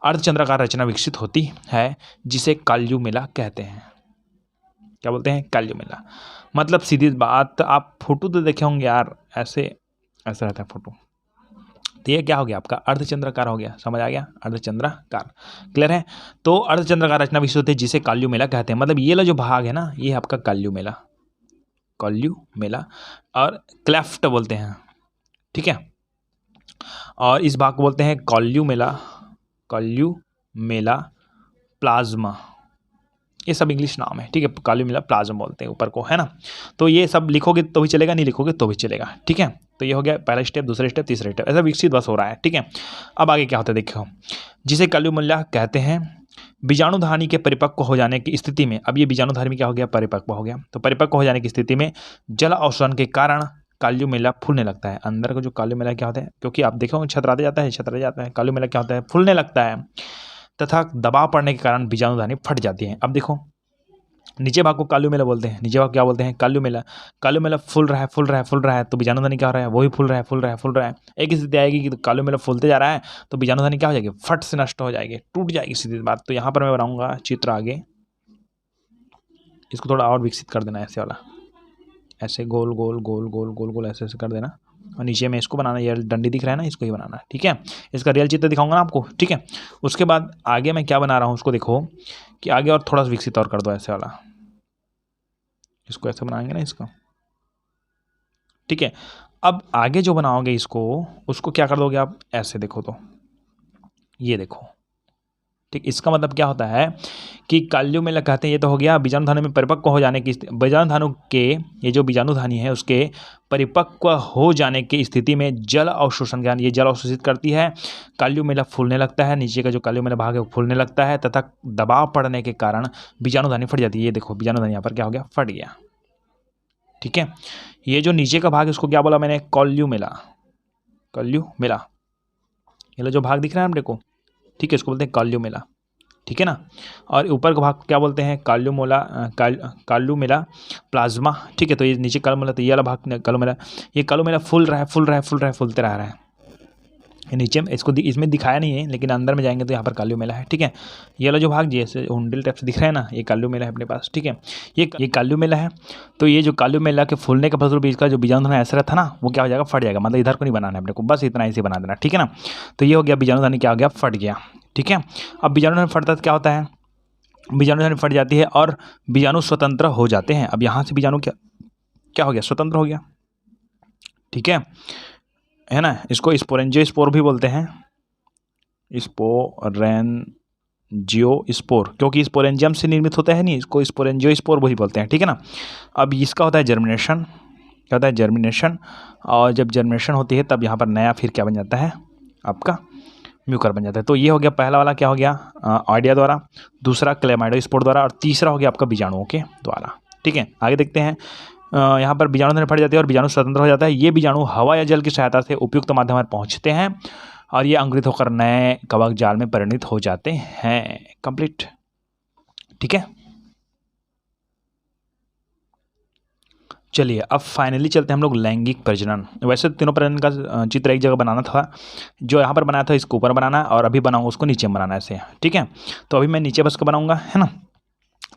अर्धचंद्राकार रचना विकसित होती है जिसे काल्यूमेला कहते हैं। क्या बोलते हैं, काल्यूमेला। मतलब सीधी बात, आप फोटो तो देखे होंगे यार, ऐसे ऐसा रहता है फोटो। तो ये क्या हो गया आपका, अर्धचंद्राकार हो गया, समझ आ गया, अर्धचंद्राकार, क्लियर है। तो अर्धचंद्राकार रचना विकसित होती है जिसे काल्यूमेला कहते हैं। मतलब ये वाला जो भाग है ना, ये आपका काल्यूमेला, और क्लेफ्ट बोलते हैं, ठीक है। और इस भाग को बोलते हैं काल्यूमेला प्लाज्मा, ये सब इंग्लिश नाम है, ठीक है। काल्यूमेला प्लाज्मा बोलते हैं ऊपर को, है ना। तो ये सब लिखोगे तो भी चलेगा, नहीं लिखोगे तो भी चलेगा, ठीक है। तो ये हो गया पहला स्टेप, दूसरा स्टेप, तीसरा स्टेप, ऐसा विकसित बस हो रहा है, ठीक है। अब आगे क्या होता है देखो, जिसे काल्यूमेला कहते हैं। बीजाणुधानी के परिपक्व हो जाने की स्थिति में, अब ये बीजाणुधानी में क्या हो गया, परिपक्व हो गया। तो परिपक्व हो जाने की स्थिति में जल अवशोषण के कारण काल्यूमेला फूलने लगता है। अंदर का जो काल्यूमेला क्या होता है, क्योंकि आप देखो छतराते जाता है, काल्यूमेला क्या होता है, फूलने लगता है, तथा दबाव पड़ने के कारण बीजाणुधानी फट जाती है। अब देखो नीचे भाग को काल्यूमेला बोलते हैं, नीचे भाग क्या बोलते हैं, काल्यूमेला फूल रहा है, तो बीजाणुधानी क्या हो रहा है, वो भी फूल रहा है। एक स्थिति आएगी कि काल्यूमेला फूलते जा रहा है तो बीजाणुधानी क्या हो जाएगी, फट से नष्ट हो जाएगी, टूट जाएगी, सीधी बात। तो यहाँ पर मैं बनाऊंगा चित्र आगे, इसको थोड़ा और विकसित कर देना, ऐसे वाला, ऐसे गोल गोल गोल गोल गोल गोल ऐसे ऐसे कर देना, और नीचे में इसको बनाना, ये डंडी दिख रहा है ना, इसको ही बनाना, ठीक है। इसका रियल चित्र दिखाऊंगा ना आपको, ठीक है। उसके बाद आगे मैं क्या बना रहा हूँ उसको देखो, कि आगे और थोड़ा सा विकसित और कर दो, ऐसे वाला, इसको ऐसे बनाएंगे ना, इसको, ठीक है। अब आगे जो बनाओगे इसको, उसको क्या कर दोगे आप, ऐसे देखो, तो ये देखो, ठीक। इसका मतलब क्या होता है कि काल्यूमेला कहते हैं, ये तो हो गया बीजाणुधानी में परिपक्व हो जाने की, बीजाणुधानी के, ये जो बीजाणुधानी है उसके परिपक्व हो जाने की स्थिति में जल अवशोषण, ज्ञान, ये जल अवशोषित करती है, काल्यूमेला फूलने लगता है, नीचे का जो काल्यूमेला भाग है वो फूलने लगता है, तथा दबाव पड़ने के कारण बीजाणुधानी फट जाती है। ये देखो बीजाणुधानी यहाँ पर क्या हो गया, फट गया, ठीक है। ये जो नीचे का भाग है उसको क्या बोला मैंने, काल्यूमेला, ये जो भाग दिख रहा है अपने को, ठीक है, इसको बोलते हैं काल्यूमेला, ठीक है ना। और ऊपर का भाग को क्या बोलते हैं, काल्यूमेला प्लाज्मा, ठीक है। तो ये नीचे काल्यूमेला, तो ये वाला भाग काल्यूमेला, ये काल्यूमेला फूलते रह रहा है। ये नीचे में इसको इसमें दिखाया नहीं है, लेकिन अंदर में जाएंगे तो यहाँ पर काल्यूमेला है, ठीक है। ये वाला जो भाग जैसे हुंडल टाइप से दिख रहा है ना, ये काल्यूमेला है अपने पास, ठीक है। ये काल्यूमेला है। तो ये जो काल्यूमेला के फूलने के फलस्वरूप इसका जो बीजाणुधानी ऐसा था ना, वो क्या हो जाएगा, फट जाएगा। मतलब इधर को नहीं बनाना है अपने को, बस इतना ऐसे बना देना, ठीक है ना। तो ये हो गया बीजाणुधानी क्या हो गया, फट गया, ठीक है। अब बीजाणुधानी फटता तो क्या होता है, बीजाणुधानी फट जाती है और बीजाणु स्वतंत्र हो जाते हैं। अब यहाँ से बीजाणु क्या हो गया, स्वतंत्र हो गया, ठीक है ना। इसको स्पोरेंजियोस्पोर भी बोलते हैं, स्पोरेंजियोस्पोर, क्योंकि स्पोरेंजियम से निर्मित होता है, नहीं, इसको स्पोरेंजियोस्पोर भी बोलते हैं, ठीक है ना। अब इसका होता है जर्मिनेशन, क्या होता है, जर्मिनेशन। और जब जर्मिनेशन होती है तब यहाँ पर नया फिर क्या बन जाता है, आपका म्यूकर बन जाता है। तो ये हो गया पहला वाला, क्या हो गया, आइडिया द्वारा, दूसरा क्लेमाइडोस्पोर द्वारा, और तीसरा हो गया आपका बीजाणुओं के द्वारा, ठीक है। आगे देखते हैं, यहाँ पर बीजाणु फट जाती है और बीजाणु स्वतंत्र हो जाता है। ये बीजाणु हवा या जल की सहायता से उपयुक्त माध्यम पर पहुँचते हैं और ये अंकुरित होकर नए कवक जाल में परिणत हो जाते हैं। कंप्लीट, ठीक है। चलिए अब फाइनली चलते हैं हम लोग लैंगिक प्रजनन। वैसे तीनों प्रजनन का चित्र एक जगह बनाना था, जो यहाँ पर बनाया था इसको ऊपर बनाना, और अभी बनाऊंगा उसको नीचे बनाना ऐसे, ठीक है। तो अभी मैं नीचे बस को बनाऊंगा, है ना।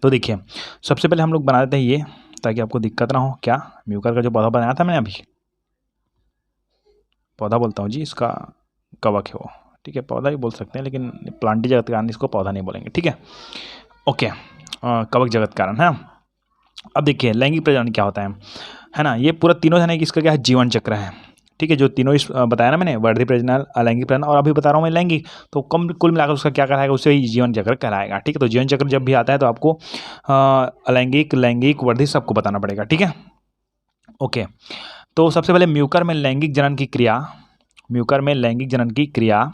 तो देखिए सबसे पहले हम लोग बना देते हैं ये, ताकि आपको दिक्कत ना हो। क्या म्यूकर का जो पौधा बनाया था मैंने, अभी पौधा बोलता हूँ जी, इसका कवक है वो, ठीक है। पौधा भी बोल सकते हैं, लेकिन प्लांटी जगत के कारण इसको पौधा नहीं बोलेंगे, ठीक है। ओके, कवक जगत के कारण है। अब देखिए लैंगिक प्रजनन क्या होता है ना। ये पूरा तीनों है कि इसका क्या है, जीवन चक्र है, ठीक है। जो तीनों इस बताया ना मैंने, वर्धी प्रजनन, अलैंगिक प्रजनन, और अभी बता रहा हूँ मैं लैंगिक, तो कम कुल मिलाकर उसका क्या कहलाएगा, उससे ही जीवन चक्र कहलाएगा, ठीक है। तो जीवन चक्र जब भी आता है तो आपको अलैंगिक, लैंगिक, वर्धी सबको बताना पड़ेगा, ठीक है। ओके, तो सबसे पहले म्यूकर में लैंगिक जनन की क्रिया, म्यूकर में लैंगिक जनन की क्रिया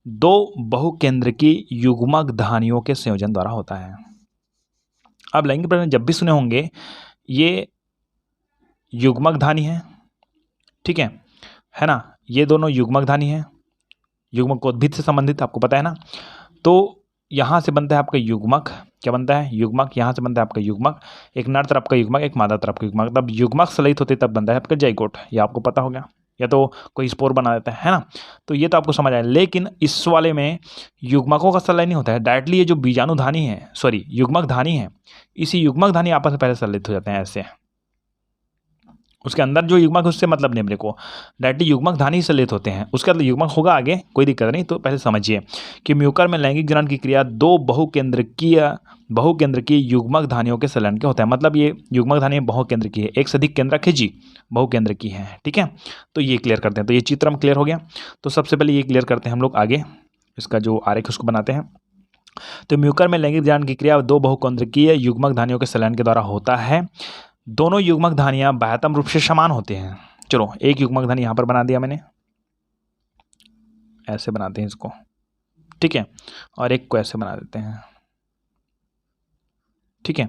दो बहुकेंद्रकी युग्मक धानियों के संयोजन द्वारा होता है। अब लैंगिक प्रजनन जब भी सुने होंगे, ये युग्मक धानी है, ठीक है ना। ये दोनों युग्मक धानी है, युग्मक को उद्भिद से संबंधित आपको पता है ना। तो यहाँ से बनता है आपका युग्मक, क्या बनता है, युग्मक। यहाँ से बनता है आपका युग्मक, एक नर तरफ का युग्मक, एक मादा तरफ का युग्मक। तब युग्मक सलित होते तब बनता है आपका जाइगोट, ये आपको पता हो गया, या तो कोई स्पोर बना देता है ना। तो ये तो आपको समझ आया। लेकिन इस वाले में युग्मकों का संलयन नहीं होता है, डायरेक्टली ये जो बीजाणुधानी है, सॉरी युग्मक धानी है, इसी युग्मक धानी आपस में पहले संलयित हो जाते हैं ऐसे। उसके अंदर जो युग्मक है उससे मतलब नहीं मेरे को, डायरेक्टली युग्मक धानी ही संलयित होते हैं। उसके बाद युग्मक होगा आगे, कोई दिक्कत नहीं। तो पहले समझिए कि म्यूकर में लैंगिक जनन की क्रिया दो बहुकेंद्रकीय युग्मक धानियों के संलयन के होता है। मतलब ये युग्मक धानी बहुकेंद्र की है, एक से अधिक केंद्रक है जी, बहुकेंद्र की है, ठीक है। तो ये क्लियर करते हैं। तो ये चित्र हम क्लियर हो गया। तो सबसे पहले ये क्लियर करते हैं हम लोग आगे, इसका जो आरेख उसको बनाते हैं। तो म्यूकर में लैंगिक जनन की क्रिया दो बहुकेंद्रकीय युग्मक धानियों के संलयन के द्वारा होता है। दोनों युग्मक धानियां बाह्यतम रूप से समान होते हैं। चलो एक युग्मक धानी यहां पर बना दिया मैंने, ऐसे बनाते हैं इसको, ठीक है। और एक को ऐसे बना देते हैं, ठीक है।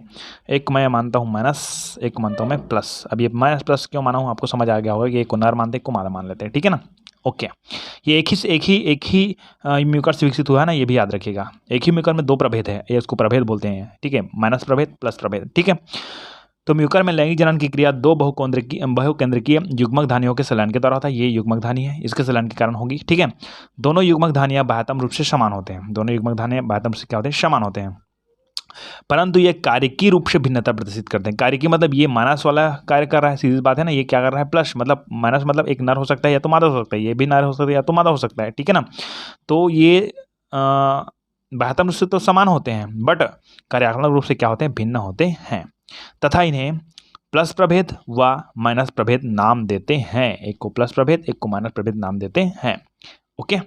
एक मैं मानता हूं माइनस, एक मानता हूं मैं प्लस। अब ये माइनस प्लस क्यों माना हूं आपको समझ आ गया होगा कि एक को नर मानते हैं, एक को मादा मान लेते हैं, ठीक है ना। ओके, ये एक ही म्यूकर से विकसित हुआ है ना, ये भी याद रखिएगा। एक ही म्यूकर में दो प्रभेद है, ये इसको प्रभेद बोलते हैं, ठीक है। माइनस प्रभेद, प्लस प्रभेद, ठीक है। तो म्यूकर में लैंगिक जनन की क्रिया दो बहुकेंद्रकीय युग्मक धानियों के संलयन के द्वारा होता है। ये युग्मक धानी है, इसके संलयन के कारण होगी, ठीक है। दोनों युग्मक धानियां बाह्यतम रूप से समान होते हैं, दोनों युग्मक धानियां बाह्यतम से क्या होते हैं, समान होते हैं। परंतु ये कार्यकी रूप से भिन्नता प्रदर्शित करते हैं। कार्यकी मतलब ये माइनस वाला कार्य कर रहा है, सीधी बात है ना। ये क्या कर रहा है, प्लस, मतलब माइनस मतलब एक नर हो सकता है या तो मादा हो सकता है, ये भी नर हो सकता है या तो मादा हो सकता है, ठीक है ना। तो ये बाह्यतम रूप से तो समान होते हैं, बट कार्यात्मक रूप से क्या होते हैं, भिन्न होते हैं, तथा इन्हें प्लस प्रभेद व माइनस प्रभेद नाम देते हैं। एक को प्लस प्रभेद, एक को माइनस प्रभेद नाम देते हैं। ओके,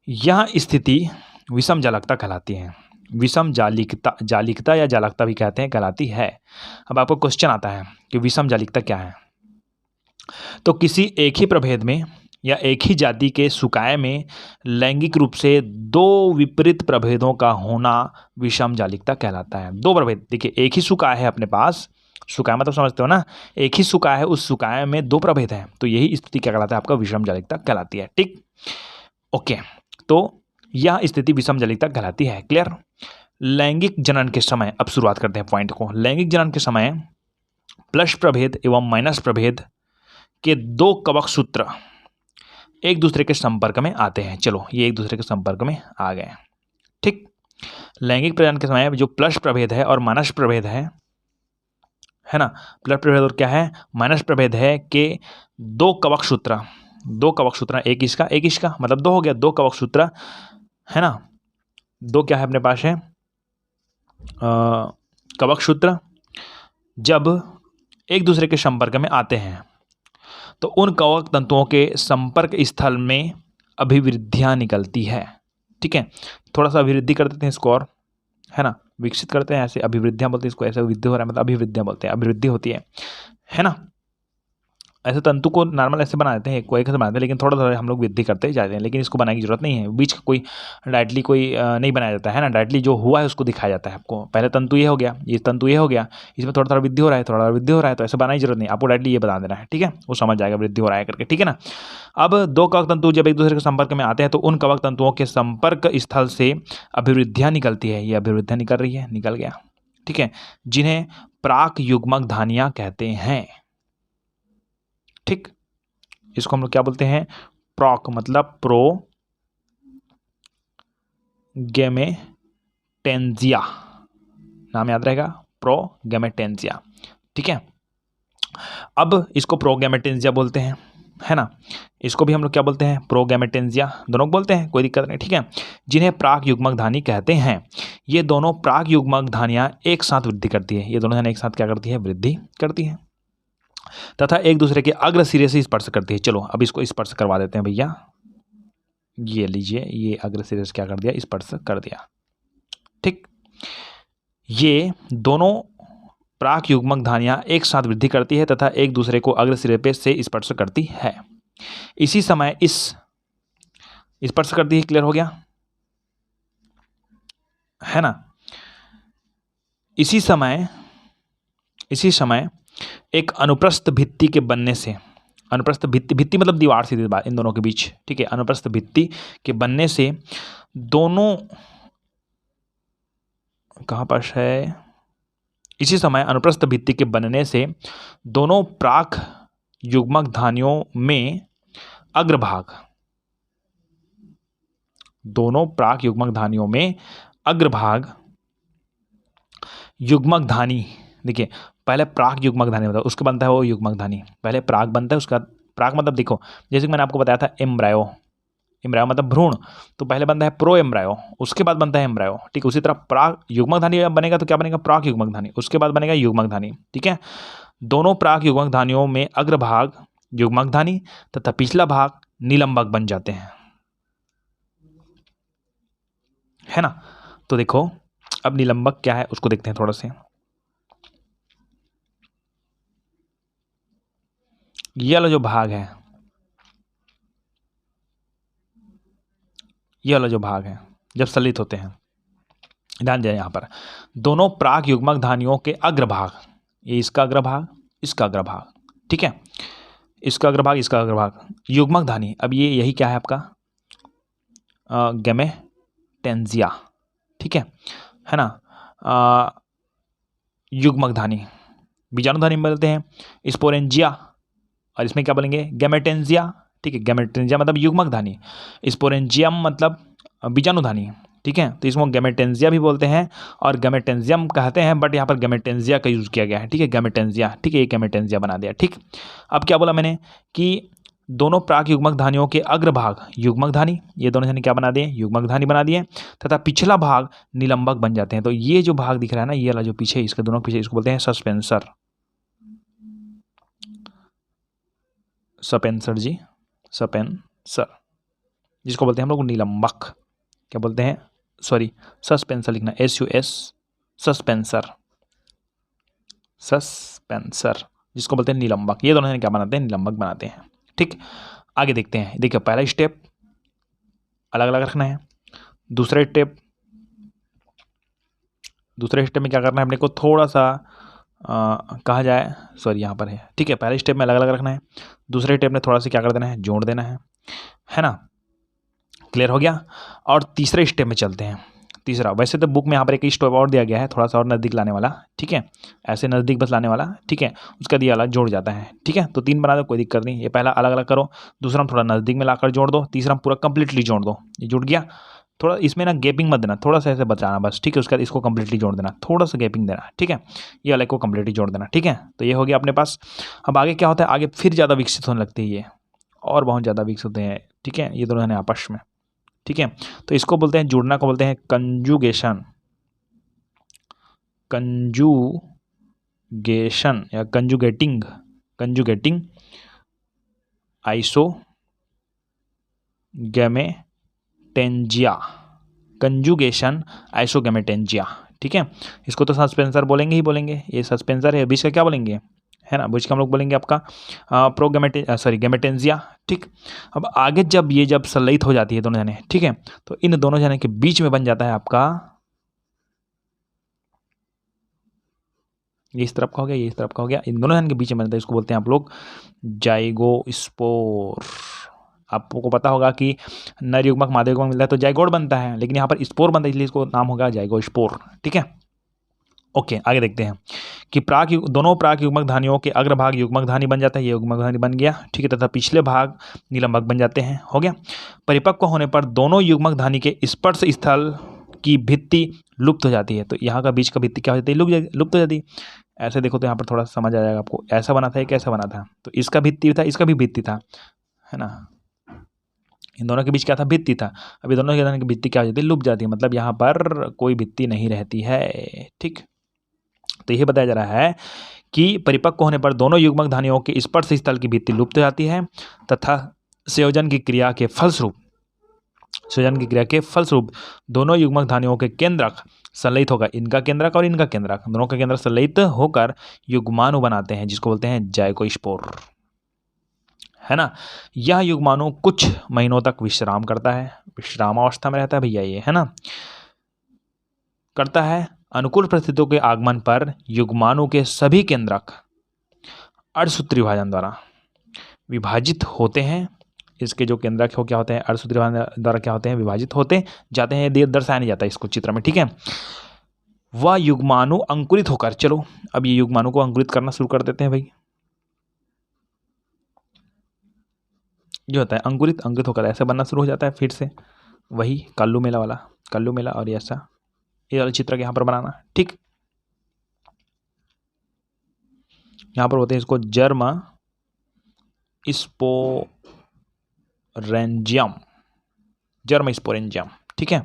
यह स्थिति विषम जालकता कहलाती है। विषम जालिकता या जालकता भी कहते हैं, कहलाती है। अब आपको क्वेश्चन आता है कि विषम जालिकता क्या है। तो किसी एक ही प्रभेद में या एक ही जाति के सुकाय में लैंगिक रूप से दो विपरीत प्रभेदों का होना विषम जालिकता कहलाता है। दो प्रभेद, देखिए एक ही सुकाय है अपने पास, सुकाय मतलब समझते हो ना, एक ही सुकाय है, उस सुकाय में दो प्रभेद हैं, तो यही स्थिति क्या कहलाता है, आपका विषम जालिकता कहलाती है, ठीक। ओके, तो यह स्थिति विषम जालिकता कहलाती है। क्लियर। लैंगिक जनन के समय, अब शुरुआत करते हैं पॉइंट को। लैंगिक जनन के समय प्लस प्रभेद एवं माइनस प्रभेद के दो कवक सूत्र एक दूसरे के संपर्क में आते हैं। चलो ये एक दूसरे के संपर्क में आ गए, ठीक। लैंगिक प्रजनन के समय जो प्लस प्रभेद है और माइनस प्रभेद है ना, प्लस प्रभेद और क्या है, माइनस प्रभेद है कि दो कवक सूत्र, एक इसका मतलब दो हो गया, दो कवक सूत्र है ना। दो क्या है अपने पास है, कवक सूत्र जब एक दूसरे के संपर्क में आते हैं तो उन कवक तंतुओं के संपर्क स्थल में अभिवृद्धियां निकलती है, ठीक है। थोड़ा सा अभिवृद्धि कर देते हैं इसको, और है ना, विकसित करते हैं, ऐसे अभिवृद्धियां बोलते हैं इसको, ऐसे वृद्धि हो रहा है मतलब अभिवृद्धियां बोलते हैं, अभिवृद्धि होती है ना। ऐसे तंतु को नॉर्मल ऐसे बना देते हैं, एक को एक से बनाते हैं, लेकिन थोड़ा थोड़ा हम लोग वृद्धि करते जाते हैं, लेकिन इसको बनाने की जरूरत नहीं है। बीच का कोई डायरेक्टली कोई नहीं बनाया जाता है ना, डायरेक्टली जो हुआ है उसको दिखाया जाता है आपको। पहले तंतु ये हो गया, ये तंतु ये हो गया, इसमें थोड़ा थोड़ा वृद्धि हो रहा है, थोड़ा वृद्धि हो रहा है, तो ऐसे बनाने की जरूरत नहीं, आपको डायरेक्टली ये बता देना है, ठीक है। वो समझ जाएगा वृद्धि हो रहा है करके, ठीक है ना। अब दो कवक तंतु जब एक दूसरे के संपर्क में आते हैं तो उन कवक तंतुओं के संपर्क स्थल से अभिवृद्धियां निकलती है। ये अभिवृद्धियां निकल रही है, निकल गया, ठीक है, जिन्हें प्राक युग्मक धानियां कहते हैं। ठीक, इसको हम लोग क्या बोलते हैं, प्रॉक मतलब प्रो गैमेटेंजिया, नाम याद रहेगा, प्रोगैमेटेंजिया। ठीक है, अब इसको प्रोगैमेटेंजिया बोलते हैं, है ना। इसको भी हम लोग क्या बोलते हैं, प्रोगैमेटेंजिया, दोनों बोलते हैं, कोई दिक्कत नहीं। ठीक है, जिन्हें प्राक युग्मक धानी कहते हैं। ये दोनों प्राक युग्मक धानियां एक साथ वृद्धि करती है, ये दोनों धानियां एक साथ क्या करती है, वृद्धि करती है तथा एक दूसरे के अग्र सिरे से स्पर्श करती है। चलो अब इसको स्पर्श करवा देते हैं भैया, ये लीजिए, ये अग्र सिरे से क्या कर दिया, स्पर्श कर दिया। ठीक, ये दोनों प्राक युग्मक धानियां एक साथ वृद्धि करती है तथा एक दूसरे को अग्र सिरे पे से स्पर्श करती है। इसी समय इस स्पर्श करती है, क्लियर हो गया, है ना। इसी समय एक अनुप्रस्थ भित्ति के बनने से, अनुप्रस्थ भित्ति मतलब दीवार, सीधी दीवार इन दोनों के बीच, ठीक है, अनुप्रस्थ भित्ति के बनने से दोनों, कहाँ पर है, इसी समय अनुप्रस्थ भित्ति के बनने से दोनों प्राक युग्मक धानियों में अग्रभाग, दोनों प्राक युग्मक धानियों में अग्रभाग युग्मक धानी, देखिए पहले प्राक युग्मक धानी होता है, उसके बनता है वो युग्मक धानी, पहले प्राक बनता है, उसका प्राक मतलब देखो, जैसे कि मैंने आपको बताया था एम्ब्रायो, एम्ब्रायो मतलब भ्रूण, तो पहले बनता है प्रो एम्ब्रायो, उसके बाद बनता है एम्ब्रायो। ठीक, उसी तरह प्राक युग्मक धानी बनेगा तो क्या बनेगा, प्राक युग्मक धानी, उसके बाद बनेगा युग्मक धानी। ठीक है, दोनों प्राक युग्मक धानियों में अग्रभाग युग्मक धानी तथा पिछला भाग निलंबक बन जाते हैं, है ना। तो देखो अब निलंबक क्या है उसको देखते हैं थोड़ा से। ये वाला जो भाग है, ये वाला जो भाग है जब सलित होते हैं, ध्यान दें यहाँ पर, दोनों प्राक युग्मक धानियों के अग्रभाग, ये इसका अग्रभाग, इसका अग्रभाग, ठीक है, इसका अग्रभाग, इसका अग्रभाग युग्मक धानी। अब ये यही क्या है आपका गैमेटेंजिया, ठीक है ना। युग्मक धानी, बीजाणु धानी बोलते हैं स्पोरेंजिया, और इसमें क्या बोलेंगे, गैमेटेंजिया। ठीक है, गैमेटेंजिया मतलब युग्मक धानी, स्पोरेंजियम मतलब बीजाणु धानी। ठीक है, तो इसको गैमेटेंजिया भी बोलते हैं और गैमेटेंजियम कहते हैं, बट यहाँ पर गैमेटेंजिया का यूज़ किया गया है। ठीक है, गैमेटेंजिया, ठीक है, ये गैमेटेंजिया बना दिया। ठीक, अब क्या बोला मैंने कि दोनों प्राक युग्मक धानियों के अग्रभाग युग्मक धानी, ये दोनों धानी क्या बना दिए, युग्मक धानी बना दिए, तथा पिछला भाग निलंबक बन जाते हैं। तो ये जो भाग दिख रहा है ना, ये वाला जो पीछे, इसके दोनों पीछे, इसको बोलते हैं सस्पेंसर, सपेंसर जी, सपेंसर, जिसको बोलते हैं हम लोग निलंबक, क्या बोलते हैं, सॉरी सस्पेंसर लिखना, SUS, सस्पेंसर, सस्पेंसर, जिसको बोलते हैं निलंबक। ये दोनों क्या बनाते हैं, निलंबक बनाते हैं। ठीक, आगे देखते हैं। देखिए पहला स्टेप अलग अलग रखना है, दूसरे स्टेप में क्या करना है अपने को, थोड़ा सा कहा जाए, सॉरी यहाँ पर है, ठीक है, पहले स्टेप में अलग अलग रखना है, दूसरे स्टेप में थोड़ा सा क्या कर देना है, जोड़ देना है ना। क्लियर हो गया। और तीसरे स्टेप में चलते हैं। तीसरा, वैसे तो बुक में यहाँ पर एक स्टेप और दिया गया है, थोड़ा सा और नज़दीक लाने वाला, ठीक है, ऐसे नज़दीक बस लाने वाला, ठीक है, उसका दिया वाला जोड़ जाता है। ठीक है, तो 3 बना दो, कोई दिक्कत नहीं। ये पहला अलग अलग करो, दूसरा थोड़ा नज़दीक में लाकर जोड़ दो, तीसरा पूरा कंप्लीटली जोड़ दो। ये जुड़ गया, थोड़ा इसमें ना गैपिंग मत देना, थोड़ा सा ऐसे बचाना बस, ठीक है। उसके बाद इसको कंप्लीटली जोड़ देना, थोड़ा सा गैपिंग देना, ठीक है, ये वाले को कंप्लीटली जोड़ देना, ठीक है। तो ये हो गया अपने पास। अब आगे क्या होता है, आगे फिर ज़्यादा विकसित होने लगती है ये, और बहुत ज़्यादा विकसित होते हैं, ठीक है, ये दोनों हैं आपस में, ठीक है। तो इसको बोलते हैं, जुड़ना को बोलते हैं कंजुगेशन, कंजुगेशन या कंजुगेटिंग, कंजुगेटिंग आइसोगैमेटेंजिया, कंजुगेशन आइसोगैमेटेंजिया, ठीक है। इसको तो सस्पेंसर बोलेंगे ही बोलेंगे, ये सस्पेंसर है, बीच का क्या बोलेंगे, है ना, बीच का हम लोग बोलेंगे आपका गैमेटेंजिया, ठीक। अब आगे जब ये संलयित हो जाती है दोनों जने, ठीक है, तो इन दोनों जने के बीच में बन जाता है आपका, ये इस तरफ का हो गया, ये इस तरफ का हो गया, इन दोनों जन के बीच में बनता है, इसको बोलते हैं आप लोग जाइगोस्पोर। आपको पता होगा कि नर युग्मक मादा युग्मक मिलता है तो जाइगोट बनता है, लेकिन यहाँ पर स्पोर बनता है, इसलिए इसको नाम होगा जाइगोस्पोर, ठीक है। ओके, आगे देखते हैं कि दोनों प्राक युग्मक धानियों के अग्रभाग युग्मक धानी बन जाता है, ये युग्मक धानी बन गया, ठीक है, तथा पिछले भाग निलंबक बन जाते हैं, हो गया। परिपक्व होने पर दोनों युग्मक धानी के स्पर्श स्थल की भित्ति लुप्त हो जाती है, तो यहाँ का बीच का भित्ति क्या हो जाती है, लुप्त हो जाती है। ऐसे देखो तो यहाँ पर थोड़ा समझ आ जाएगा आपको, ऐसा बना था, ये कैसा बना था, तो इसका भित्ति था, इसका भी भित्ति था, है ना, इन दोनों के बीच क्या था, भित्ति था। अभी दोनों के भित्ति क्या हो जाती है, लुप्त जाती है, मतलब यहाँ पर कोई भित्ति नहीं रहती है, ठीक। तो यह बताया जा रहा है कि परिपक्व होने पर दोनों युग्मक धानियों के स्पर्श स्थल की भित्ति लुप्त हो जाती है तथा संयोजन की क्रिया के फलस्वरूप दोनों युग्मक धानियों के केंद्रक संलयित होकर, इनका केंद्रक और इनका केंद्रक, दोनों का केंद्रक संलयित होकर युग्माणु बनाते हैं, जिसको बोलते हैं जाइगोस्पोर, है ना। यह युग्माणु कुछ महीनों तक विश्राम करता है, विश्रामावस्था में रहता है भैया ये, है ना, करता है। अनुकूल परिस्थितियों के आगमन पर युग्माणु के सभी केंद्रक अर्धसूत्री विभाजन द्वारा विभाजित होते हैं। इसके जो केंद्रक हो क्या होते हैं, अर्धसूत्री विभाजन द्वारा क्या होते हैं, विभाजित होते जाते हैं, ये दर्शाया नहीं जाता इसको चित्र में, ठीक है। वह युग्माणु अंकुरित होकर, चलो अब ये युग्माणु को अंकुरित करना शुरू कर देते हैं भाई। जो होता है अंकुरित होकर ऐसे बनना शुरू हो जाता है, फिर से वही कल्लू मेला और ऐसा ये वाला चित्र यहाँ पर बनाना, ठीक। यहाँ पर होते हैं इसको जर्म स्पोरेंजियम, ठीक है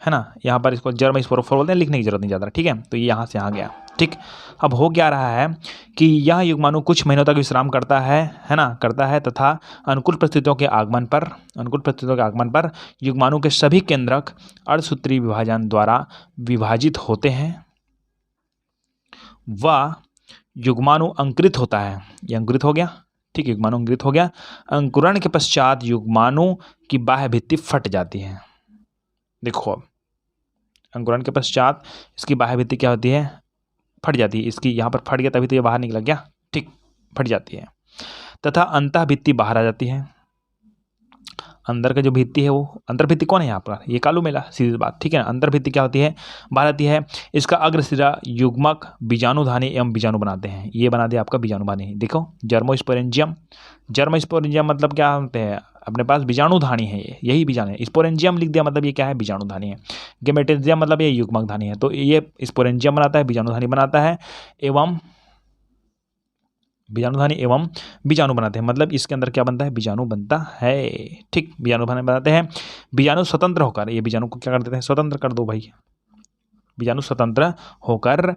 ना। यहाँ पर इसको जर्म स्पोरोफोर बोलते हैं, लिखने की जरूरत नहीं ज़्यादा, ठीक है। तो ये यहाँ से आ गया, ठीक। अब हो क्या रहा है कि यह युग्माणु कुछ महीनों तक विश्राम करता है ना, तथा अनुकूल परिस्थितियों के आगमन पर युग्माणु के सभी केंद्रक अर्धसूत्री विभाजन द्वारा विभाजित होते हैं। वह युग्माणु अंकुरित होता है, ये अंकुरित हो गया, ठीक, युग्माणु अंकुरित हो गया। अंकुरण के पश्चात युग्माणु की बाह्य भित्ति फट जाती है। देखो अब अंकुरण के पश्चात इसकी बाह्य भित्ति क्या होती है, फट जाती है। इसकी यहाँ पर फट गया तभी तो ये बाहर निकल गया, ठीक, फट जाती है तथा अंतः भित्ति बाहर आ जाती है। अंदर का जो भित्ति है वो, अंतर भित्ति कौन है यहाँ पर, ये कालू मेला, सीधी बात, ठीक है। अंतर भित्ति क्या होती है, बाहर आती है। इसका अग्रसिरा युग्मक बीजाणुधानी एवं बीजाणु बनाते हैं, ये बना दिया आपका बीजाणुधानी। देखो जर्मोस्पोरेंजियम मतलब क्या होते हैं, अपने पास बीजाणुधानी है, यही बीजाणु है। स्पोरेंजियम लिख दिया मतलब ये क्या है, बीजाणुधानी है। गेमेटोजेम मतलब ये युग्मकधानी है, तो ये स्पोरेंजियम बनाता है, बीजाणुधानी बनाता है, एवं बीजाणुधानी एवं बीजाणु बनाते हैं, मतलब इसके अंदर क्या बनता है, बीजाणु बनता है, ठीक। बीजाणु बनाते हैं। बीजाणु स्वतंत्र होकर, ये बीजाणु को क्या कर देते हैं, स्वतंत्र कर दो भाई। बीजाणु स्वतंत्र होकर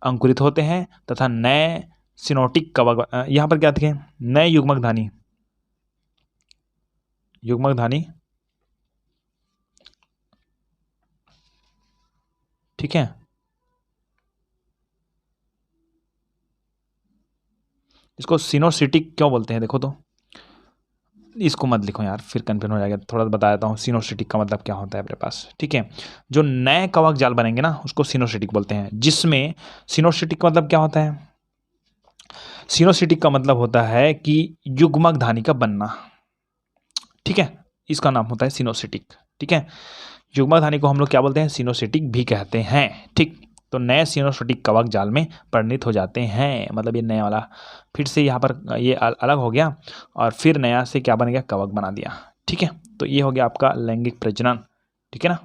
अंकुरित होते हैं तथा नए सिनोटिक कवक, यहाँ पर क्या थे, नए युग्मकधानी, ठीक है। इसको सिनोसिटिक क्यों बोलते हैं, देखो तो, इसको मत लिखो यार, फिर कन्फ्यूजन हो जाएगा। थोड़ा बता देता हूँ सिनोसिटिक का मतलब क्या होता है अपने पास, ठीक है। जो नए कवक जाल बनेंगे ना उसको सिनोसिटिक बोलते हैं, जिसमें सिनोसिटिक का मतलब क्या होता है, सिनोसिटिक का मतलब होता है कि युग्मक धानी का बनना, ठीक है, इसका नाम होता है सिनोसिटिक, ठीक है। युग्मक धानी को हम लोग क्या बोलते हैं, सिनोसिटिक भी कहते हैं, ठीक। तो नए सिनोसिटिक कवक जाल में परिणित हो जाते हैं, मतलब ये नया वाला फिर से यहाँ पर ये अलग हो गया और फिर नया से क्या बन गया, कवक बना दिया, ठीक है। तो ये हो गया आपका लैंगिक प्रजनन, ठीक है ना।